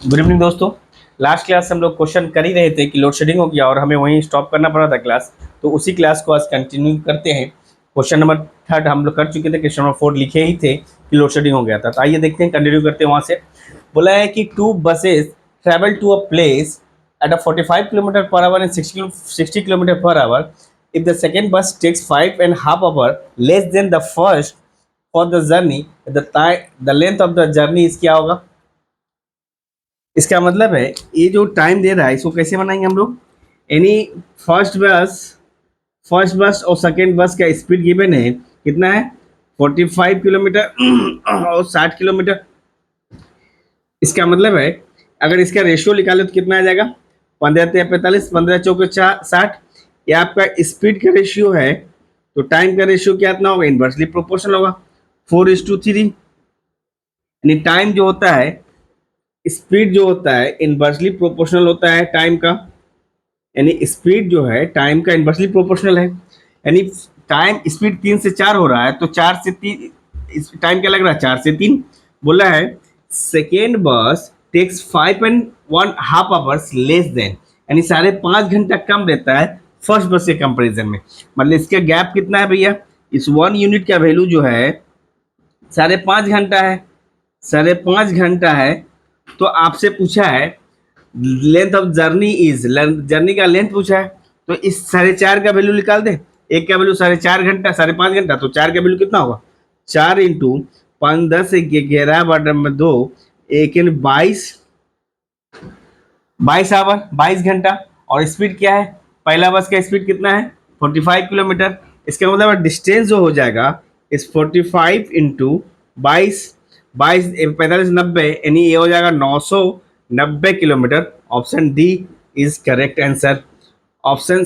Good evening दोस्तों। Last class हम लोग क्वेश्चन कर ही रहे थे कि लोड शेडिंग हो गया और हमें वहीं स्टॉप करना पड़ा था क्लास। तो उसी क्लास को आज कंटिन्यू करते हैं। क्वेश्चन नंबर 3 हम लोग कर चुके थे, क्वेश्चन नंबर 4 लिखे ही थे कि लोड शेडिंग हो गया था। तो आइए देखते हैं, कंटिन्यू करते हैं वहाँ से। बोला है कि 2 buses travel to a place at a 45 kilometer per hour and 60 kilometer per hour. If the second bus takes 5.5 hours less than the first for the journey, the length of the journey is क्या होगा? इसका मतलब है ये जो time दे रहा है इसको कैसे बनाएंगे हम लोग। एनी फर्स्ट बस फर्स्ट बस और सेकेंड बस का स्पीड गिवन है, कितना है 45 किलोमीटर और 60 किलोमीटर। इसका मतलब है अगर इसका रेशियो निकाले तो कितना आ जाएगा, 15×45, 15×4 = 60। ये आपका स्पीड का रेशियो है, तो टाइम का रेशियो कितना होगा, इनवर्सली प्रोपोर्शनल होगा, 4:3। यानी टाइम जो होता है, स्पीड जो होता है इनवर्सली प्रोपोर्शनल होता है टाइम का। यानी स्पीड जो है टाइम का इनवर्सली प्रोपोर्शनल है। यानी टाइम स्पीड 3 से 4 हो रहा है तो 4 से 3 टाइम क्या लग रहा है, 4 से 3। बोला है सेकेंड बस टेक्स 5.5 hours लेस देन, यानी 5.5 घंटा कम रहता है फर्स्ट बस के कंपेरिजन में। मतलब इसका गैप कितना है भैया, इस 1 यूनिट का वैल्यू जो है 5.5 घंटा है, 5.5 घंटा है। तो आपसे पूछा है length of journey is, journey का लेंथ पूछा है, तो इस 4.5 का वैल्यू निकाल दे। एक का वैल्यू 4.5 घंटा, 5.5 घंटा, तो 4 का वैल्यू कितना होगा, 4 × 5 10 11/2 एक 22 आवर, 22 घंटा। और स्पीड क्या है, पहला बस का स्पीड कितना है 45 किलोमीटर। इसका मतलब डिस्टेंस जो हो जाएगा इस 45 × 22, 22 45 90, यानी ये हो जाएगा 990 kilometre. Option D is correct answer. Option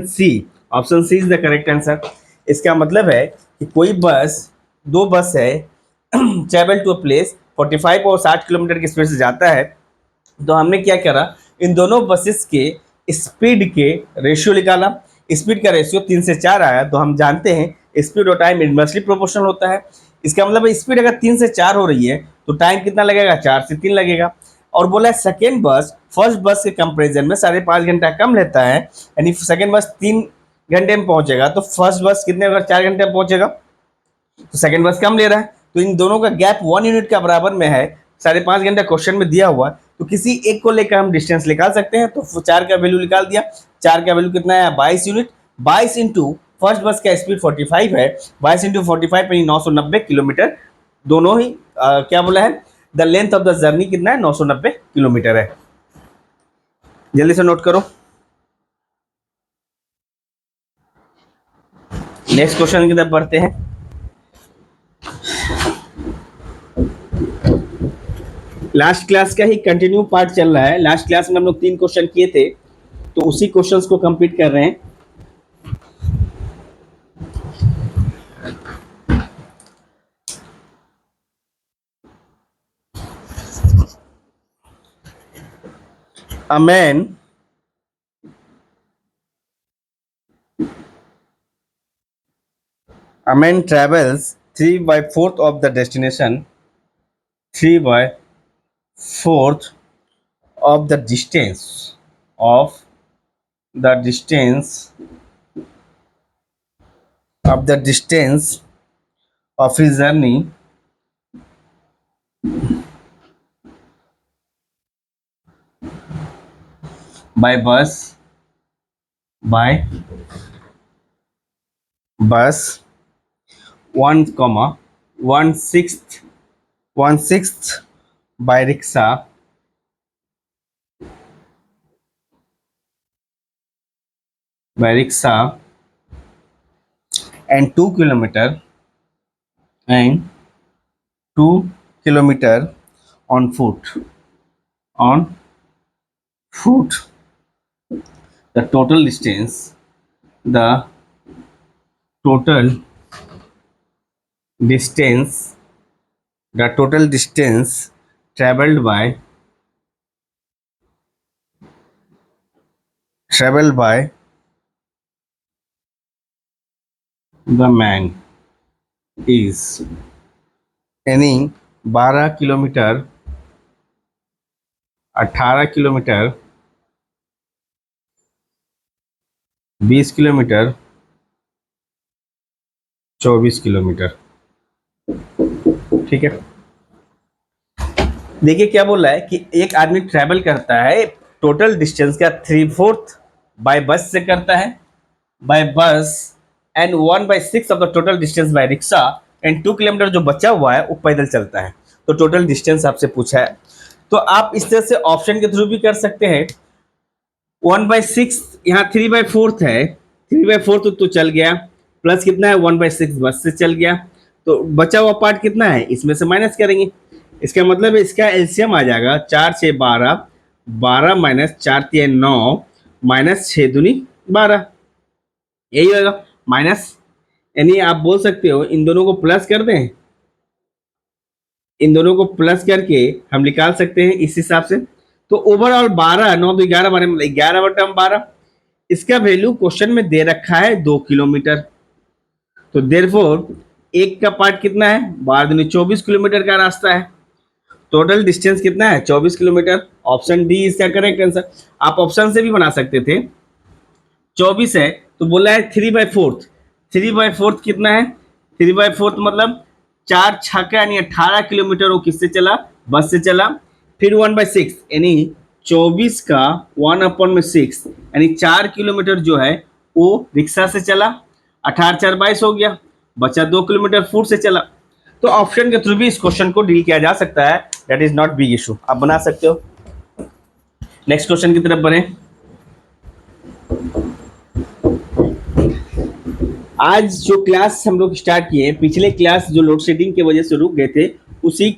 C is the correct answer. इसका मतलब है कि कोई बस, दो बस है ट्रेवल टू अ प्लेस 45 और 60 किलोमीटर की स्पीड से जाता है। तो हमने क्या करा, इन दोनों बसेस के स्पीड के रेशियो निकाला। स्पीड का रेशियो 3 से 4 आया, तो हम जानते हैं स्पीड और टाइम इनवर्सली प्रोपोर्शनल होता है। इसका मतलब स्पीड अगर 3 से 4 हो रही है तो टाइम कितना लगेगा, 4 से 3 लगेगा। और बोला है सेकेंड बस फर्स्ट बस के कंपेरिजन में 5.5 घंटा कम लेता है, यानी सेकेंड बस 3 घंटे में पहुंचेगा तो फर्स्ट बस कितने, अगर 4 घंटे में पहुंचेगा तो सेकंड बस कम ले रहा है। तो इन दोनों का गैप 1 यूनिट का बराबर में है, 5.5 घंटा क्वेश्चन में दिया हुआ। तो किसी एक को लेकर हम डिस्टेंस निकाल सकते हैं। तो 4 का वैल्यू निकाल दिया, 4 का वैल्यू कितना है 22 यूनिट। 22 इंटू फर्स्ट बस का स्पीड 45 है, 22 × 45 यानी 990 किलोमीटर। दोनों ही क्या बोला है, the length of the journey कितना है, 990 किलोमीटर है। जल्दी से नोट करो। नेक्स्ट क्वेश्चन की तरफ बढ़ते हैं। लास्ट क्लास का ही कंटिन्यू पार्ट चल रहा है। लास्ट क्लास में हम लोग 3 क्वेश्चन किए थे, तो उसी क्वेश्चंस को कंप्लीट कर रहे हैं। A man a man travels 3/4 of the destination, 3/4 of the distance of the distance of his journey by bus 1,1/6 by rickshaw and 2 kilometer on on foot. The total distance, the total distance, the total distance traveled by the man is, यानी 12 kilometre 18 kilometre, 20 kilometre, 24 kilometre. ठीक है, देखिए क्या बोल रहा है कि एक आदमी ट्रैवल करता है टोटल डिस्टेंस का 3/4 बाय बस से करता है, बाय बस, and 1/6 of the total distance by rickshaw, and 2 kilometre जो बचा हुआ है वो पैदल चलता है। तो टोटल डिस्टेंस आपसे पूछा है, तो आप इस तरह से ऑप्शन के थ्रू भी कर सकते हैं। 1/6, यहाँ 3/4 है, 3/4 तो चल गया, प्लस कितना है 1/6 बस से चल गया, तो बचा हुआ पार्ट कितना है इसमें से माइनस करेंगे। इसका मतलब है इसका एलसीएम आ जाएगा 4 6 12, 12 माइनस 4 3 9, माइनस 6 दूनी 12, यही होगा माइनस। यानी आप बोल सकते हो इन दोनों को प्लस कर दें, इन दोनों को प्लस करके हम निकाल सकते हैं इस हिसाब से। तो ओवरऑल 12 9 तो 11 बारे में 11/12, इसका वैल्यू क्वेश्चन में दे रखा है 2 किलोमीटर। तो देयरफॉर एक का पार्ट कितना है, 12 दूनी 24 किलोमीटर का रास्ता है। टोटल डिस्टेंस कितना है 24 किलोमीटर। ऑप्शन डी इसका करेक्ट आंसर। आप ऑप्शन से भी बना सकते थे, 24 है तो बोला है 3/4, 3/4 कितना है, 3/4 मतलब 4 6 यानी 18 किलोमीटर वो किससे चला, बस से चला। फिर 1/6 यानी 24 का 1/6 यानी 4 किलोमीटर जो है वो रिक्शा से चला, 18 4 22 हो गया, बचा 2 किलोमीटर फुट से चला। तो ऑप्शन के थ्रू भी इस क्वेश्चन को डील किया जा सकता है, that is not big issue, आप बना सकते हो। नेक्स्ट क्वेश्चन की तरफ बढ़े। आज जो क्लास हम लोग स्टार्ट किए, पिछले क्लास जो लोड शेडिंग की वजह से रुक गए थे, उसी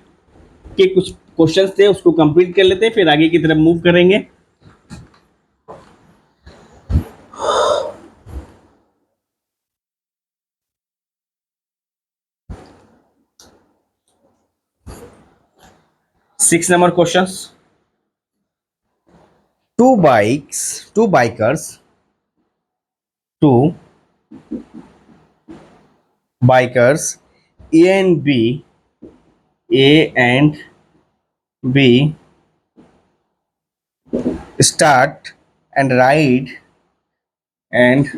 के कुछ क्वेश्चंस थे, उसको कंप्लीट कर लेते हैं, फिर आगे की तरफ मूव करेंगे। Six number question, two bikers, two bikers, A and B, A and B start and ride and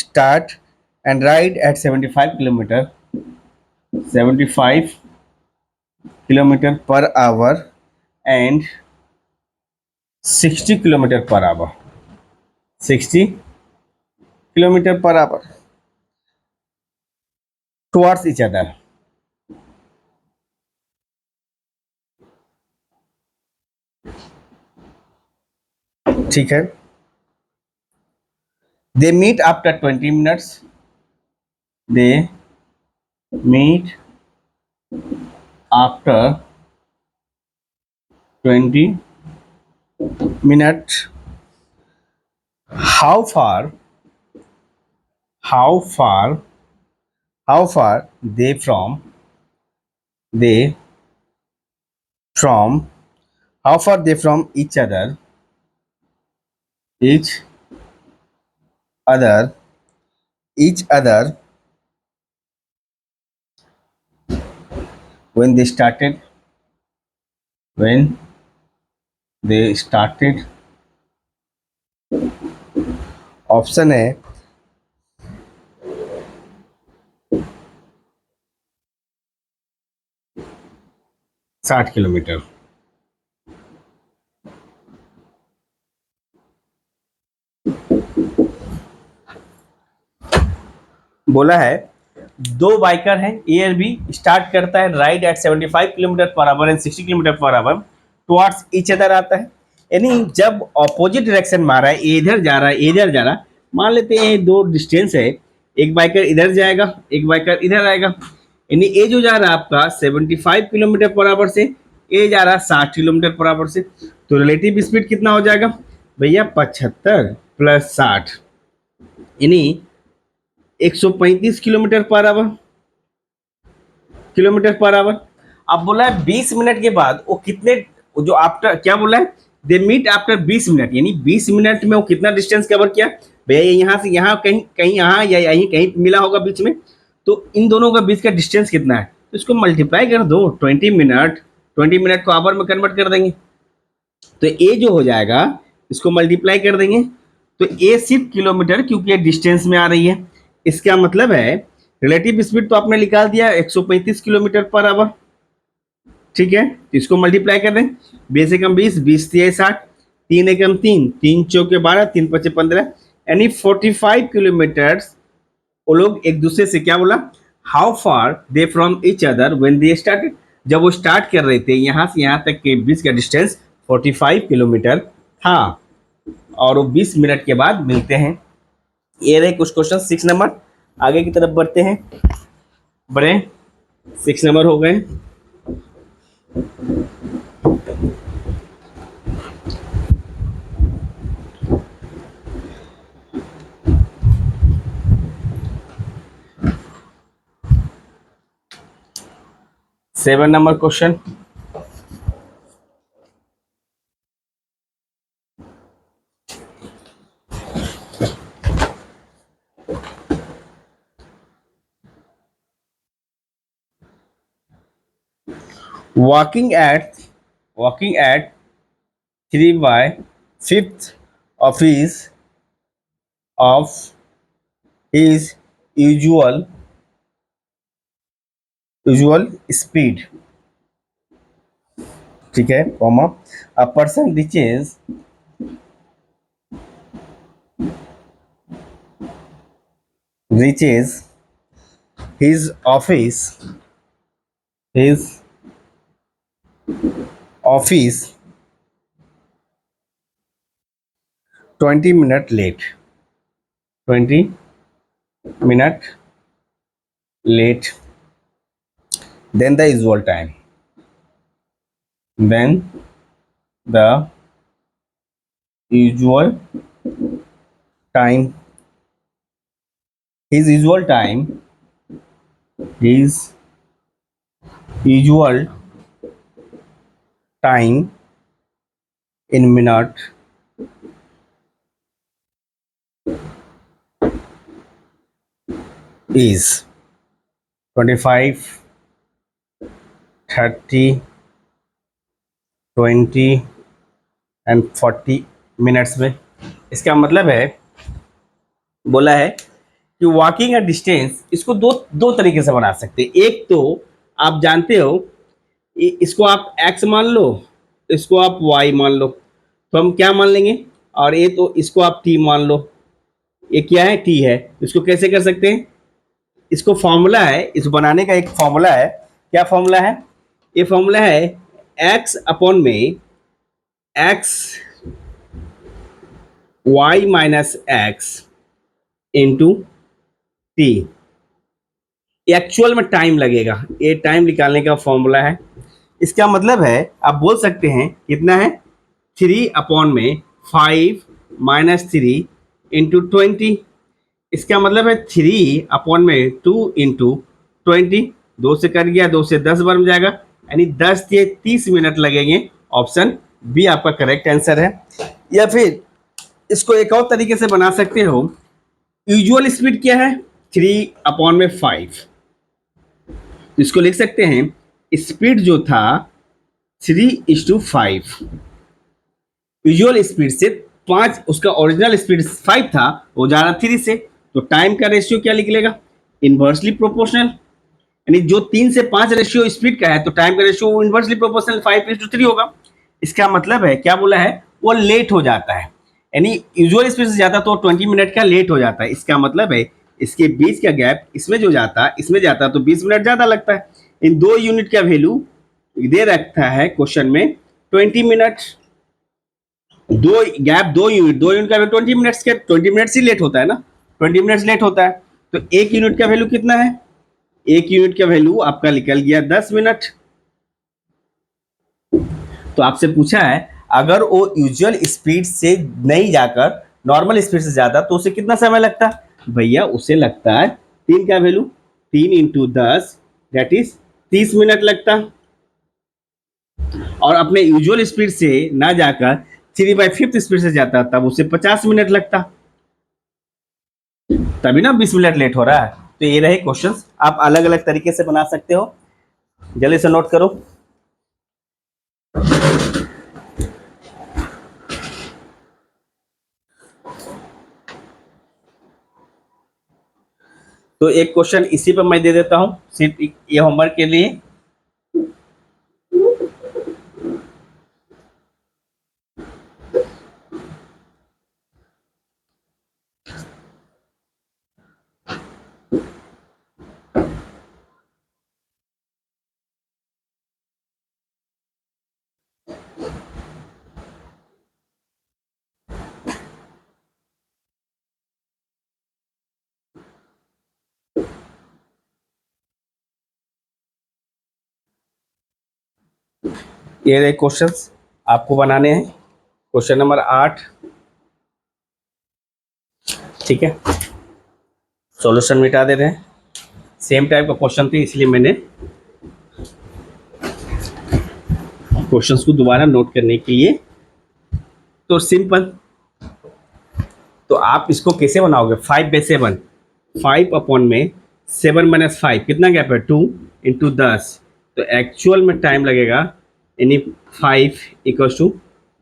start and ride at 75 kilometer per hour and 60 kilometer per hour, 60 kilometer per hour towards each other. ठीक है, they meet after 20 minutes, they meet after 20 minutes. How far they from how far they from each other each other when they started option है साठ kilometre. बोला है दो biker हैं ए और B, start करता है ride at 75 kilometre per hour and 60 kilometre per hour towards each other आता है। यानी जब ऑपोजिट डायरेक्शन मारा है, ए इधर जा रहा है, ए इधर जा रहा है, मान लेते हैं दो डिस्टेंस है, एक बाइकर इधर जाएगा, एक बाइकर इधर आएगा। यानी ए जो जा रहा है आपका 75 किलोमीटर पर आवर से, ए जा रहा है 60 किलोमीटर पर आवर से, तो रिलेटिव स्पीड कितना हो जाएगा भैया 75 + 60 यानी 135 किलोमीटर पर आवर। अब बोला है 20 मिनट के बाद वो कितने, जो आफ्टर क्या बोला है, दे मीट आफ्टर 20 मिनट, यानी 20 मिनट में वो कितना डिस्टेंस कवर किया भैया, यहाँ से यहाँ कहीं कहीं यहाँ या यहीं कहीं मिला होगा बीच में। तो इन दोनों का बीच का डिस्टेंस कितना है, तो इसको मल्टीप्लाई कर दो, 20 मिनट 20 मिनट को आवर में कन्वर्ट कर देंगे तो ए जो हो जाएगा इसको मल्टीप्लाई कर देंगे तो ए सिर्फ किलोमीटर, क्योंकि ये डिस्टेंस में आ रही है। इसका मतलब है रिलेटिव स्पीड तो आपने निकाल दिया 135 किलोमीटर पर आवर, ठीक है। तो इसको मल्टीप्लाई कर दें, 20 एकम 20, 20 तिया 60, 3 एकम 3, 3 चौके 12, 3 पचे 15, यानी 45 किलोमीटर वो लोग एक दूसरे से, क्या बोला, how far they from each other when they started, जब वो स्टार्ट कर रहे थे यहाँ से यहाँ तक के बीच का डिस्टेंस 45 किलोमीटर था और वो 20 मिनट के बाद मिलते हैं। ये रहे कुछ क्वेश्चन 6 नंबर। आगे की तरफ बढ़ते हैं, बढ़े 6 नंबर हो गए। Seven number question, walking at 3/5 of his usual speed, ठीक है, comma, a person reaches his office 20 minute late, 20 minute late than the usual time, then the usual time, his usual time in minute is 25, 30, 20 and 40 minutes में। इसका मतलब है, बोला है कि walking का डिस्टेंस इसको दो तरीके से बना सकते हैं। एक तो आप जानते हो इसको आप x मान लो, इसको आप y मान लो, तो हम क्या मान लेंगे, और ये तो इसको आप t मान लो, ये क्या है, t है। इसको कैसे कर सकते हैं, इसको फॉर्मूला है, इस बनाने का एक फॉर्मूला है। क्या फॉर्मूला है, ये फॉर्मूला है x अपॉन में x y minus x into T. Actual में टाइम लगेगा, ये टाइम निकालने का फॉर्मूला है। इसका मतलब है आप बोल सकते हैं कितना है, 3/5 माइनस 3 इंटू 20। इसका मतलब है 3/में 2 इंटू 20, 2 से कर गया, 2 से 10 बार में जाएगा, यानी 10 से 30 मिनट लगेंगे। ऑप्शन बी आपका करेक्ट आंसर है। या फिर इसको एक और तरीके से बना सकते हो, यूजुअल स्पीड क्या है, 3/5, इसको लिख सकते हैं स्पीड जो था 3:5, यूजुअल स्पीड से 5, उसका ओरिजिनल स्पीड 5 था, वो जा रहा 3 से, तो टाइम का रेशियो क्या निकलेगा, इनवर्सली प्रोपोर्शनल, यानी जो 3 से 5 रेशियो स्पीड का है तो टाइम का रेशियो इनवर्सली प्रोपोर्शनल 5:3 होगा। इसका मतलब है क्या बोला है, वो लेट हो जाता है, यानी यूजुअल स्पीड से जाता तो 20 मिनट का लेट हो जाता है। इसका मतलब है इसके बीच का गैप इसमें जो जाता, इसमें जाता तो 20 मिनट ज़्यादा लगता है। इन 2 यूनिट का वैल्यू दे रखा है क्वेश्चन में 20 मिनट, दो गैप 2 यूनिट, 2 यूनिट का वैल्यू 20 मिनट्स के, 20 मिनट्स ही लेट होता है ना, 20 मिनट्स लेट होता है। तो 1 यूनिट का वैल्यू कितना है, 1 यूनिट का वैल्यू आपका निकल गया 10 मिनट। तो आपसे पूछा है अगर वो यूजुअल स्पीड से नहीं जाकर नॉर्मल स्पीड से जाता तो उसे कितना समय लगता, भैया उसे लगता है 3 का value 3 into 10 that is 30 minute लगता, और अपने यूजुअल स्पीड से ना जाकर 3/5 स्पीड से जाता तब उसे 50 मिनट लगता, तभी ना 20 मिनट लेट हो रहा है। तो ये रहे क्वेश्चंस, आप अलग अलग तरीके से बना सकते हो, जल्दी से नोट करो। तो एक क्वेश्चन इसी पर मैं दे देता हूँ सिर्फ ये होमवर्क के लिए। ये रहे क्वेश्चंस आपको बनाने हैं। क्वेश्चन नंबर 8, ठीक है। सॉल्यूशन मिटा दे रहे हैं, सेम टाइप का क्वेश्चन थे इसलिए मैंने क्वेश्चंस को दोबारा नोट करने के लिए। तो सिंपल, तो आप इसको कैसे बनाओगे? 5/7, 5 अपॉन में 7 - 5 कितना गैप है? 2 इंटू 10। तो एक्चुअल में टाइम लगेगा यानी 5 इक्वल्स टू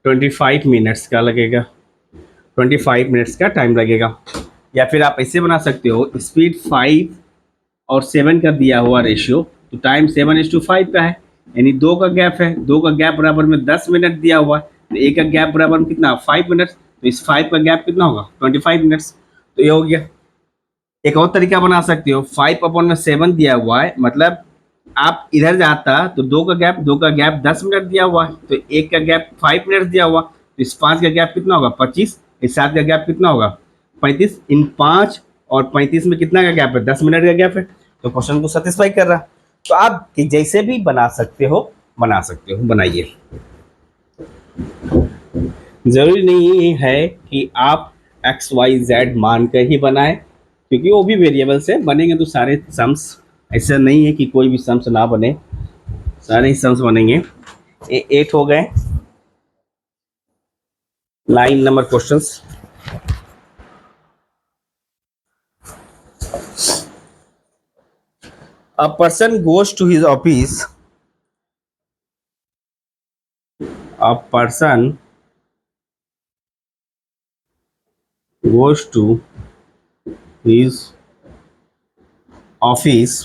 25 मिनट्स का लगेगा, 25 मिनट्स का टाइम लगेगा। या फिर आप ऐसे बना सकते हो, स्पीड 5 और 7 का दिया हुआ रेशियो, तो टाइम 7:5 का है, यानी 2 का गैप है, 2 का गैप बराबर में 10 मिनट दिया हुआ है, तो एक का गैप बराबर में कितना? 5 मिनट्स। तो इस 5 का गैप कितना होगा? 25 मिनट्स। तो ये हो गया। एक और तरीका बना सकते हो, 5 अपॉन में 7 दिया हुआ है, मतलब आप इधर जाता तो 2 का गैप 10 मिनट दिया हुआ है, तो एक का गैप 5 मिनट दिया हुआ, तो इस 5 का गैप कितना होगा? 25। इस 7 का गैप कितना होगा? 35। इन 5 और 35 में कितना का गैप है? 10 मिनट का गैप है। तो क्वेश्चन को सेटिस्फाई कर रहा। तो आप जैसे भी बना सकते हो, बनाइए। जरूरी नहीं है कि आप XYZ मान कर ही बनाए, क्योंकि वो भी वेरिएबल से बनेंगे, तो सारे सम्स, ऐसा नहीं है कि कोई भी सम्स ना बने, सारे ही सम्स बनेंगे। 8 हो गए। 9 number questions. A person goes to his office. A person goes to his office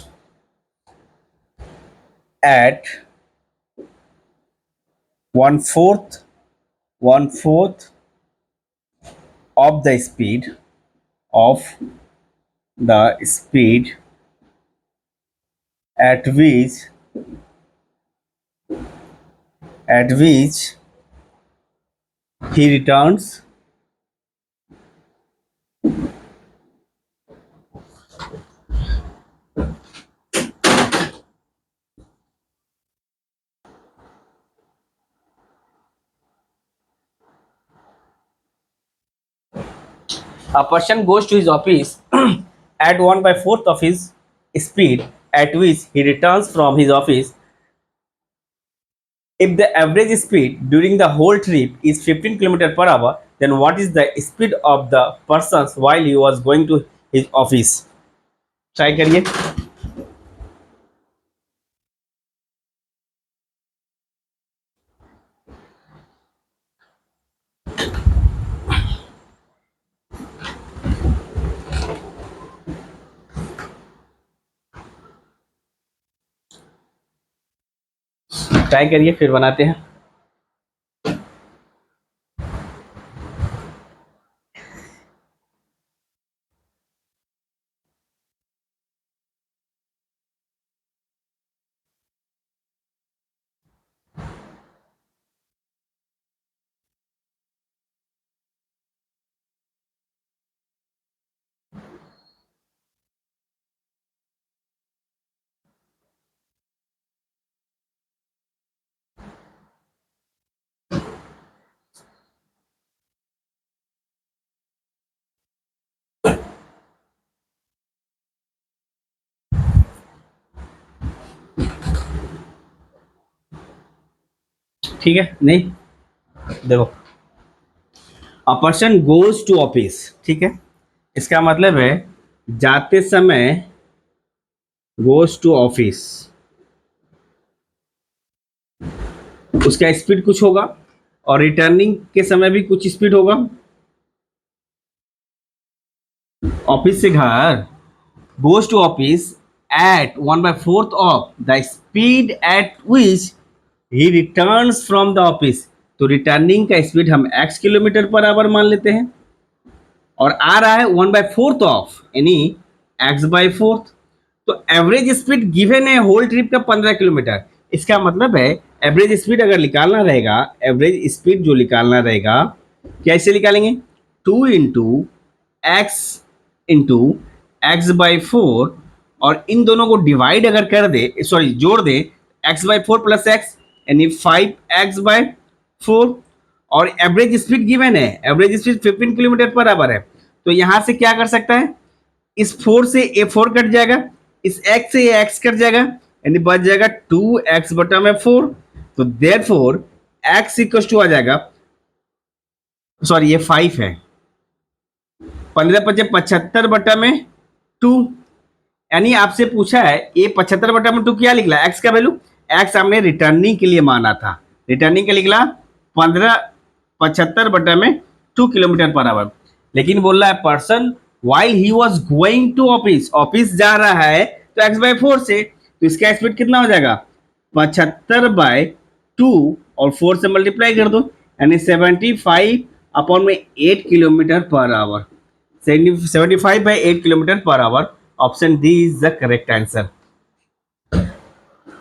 at one fourth of the speed at which he returns. A person goes to his office at 1/4 of his speed at which he returns from his office. If the average speed during the whole trip is 15 km per hour, then what is the speed of the person while he was going to his office? Try करिए। Try करिए, फिर बनाते हैं। ठीक है, नहीं देखो, a person goes to office, ठीक है, इसका मतलब है जाते समय गोज टू ऑफिस, उसका स्पीड कुछ होगा, और रिटर्निंग के समय भी कुछ स्पीड होगा। ऑफिस से घर goes to office at 1/4 of the speed at which he returns from the office. तो रिटर्निंग का स्पीड हम x किलोमीटर पर आवर मान लेते हैं और आ रहा है 1/4 ऑफ यानी x/4। तो एवरेज स्पीड गिवन है होल ट्रिप का 15 किलोमीटर। इसका मतलब है एवरेज स्पीड अगर निकालना रहेगा, एवरेज स्पीड जो निकालना रहेगा कैसे निकालेंगे, 2 इंटू x और इन दोनों को डिवाइड अगर कर दे, सॉरी जोड़ दे, x/4 प्लस एक्स यानी 5x/4 और एवरेज स्पीड गिवन है, average speed 15 kilometre per our है। तो यहां से क्या कर सकता है, इस 4 से ए 4 कट जाएगा, इस x से ये x कट जाएगा यानी बच जाएगा 2x/4। तो देयरफॉर x इक्वल टू आ जाएगा, सॉरी ये 5 है, 15×5 = 75/2। यानी आपसे पूछा है ये 75/2 क्या निकला, x का वैल्यू, x हमने रिटर्निंग के लिए माना था, रिटर्निंग के लिए निकला 75/2 किलोमीटर पर आवर। लेकिन बोल रहा है person while he was going to office, office जा रहा है तो x/4 से, तो इसका स्पीड कितना हो जाएगा 75/2 और 4 से मल्टीप्लाई कर दो यानी 75/8 kilometre per our, 75/8 kilometre per our. Option D is the correct answer,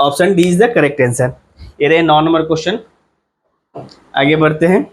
option D is the correct answer. ये रहे 9 नंबर क्वेश्चन। आगे बढ़ते हैं।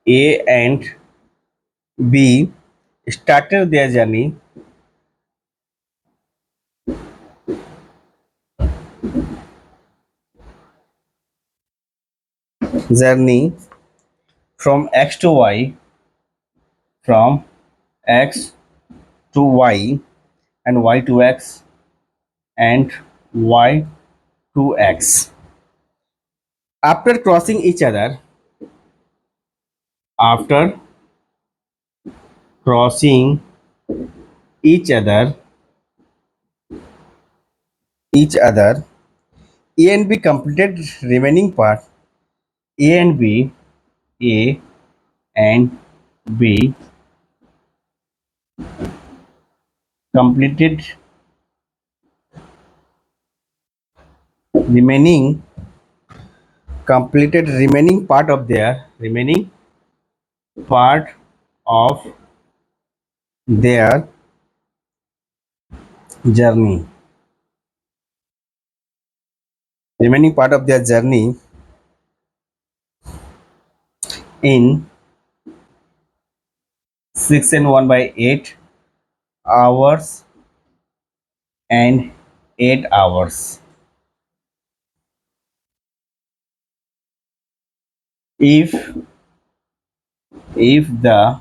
A and B started their journey from X to Y, from X to Y and Y to X and Y to X. After crossing each other, after crossing each other, A and B completed remaining part. A and B completed remaining part of their journey. Remaining part of their journey in 6 and 1/8 hours and 8 hours. If the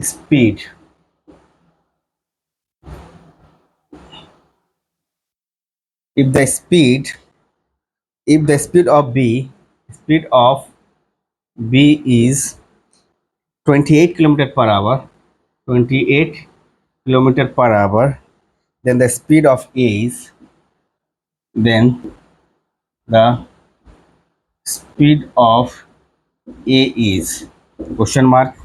speed of B is 28 kilometer per hour, 28 kilometer per hour, then the speed of A is, then the speed of A is question mark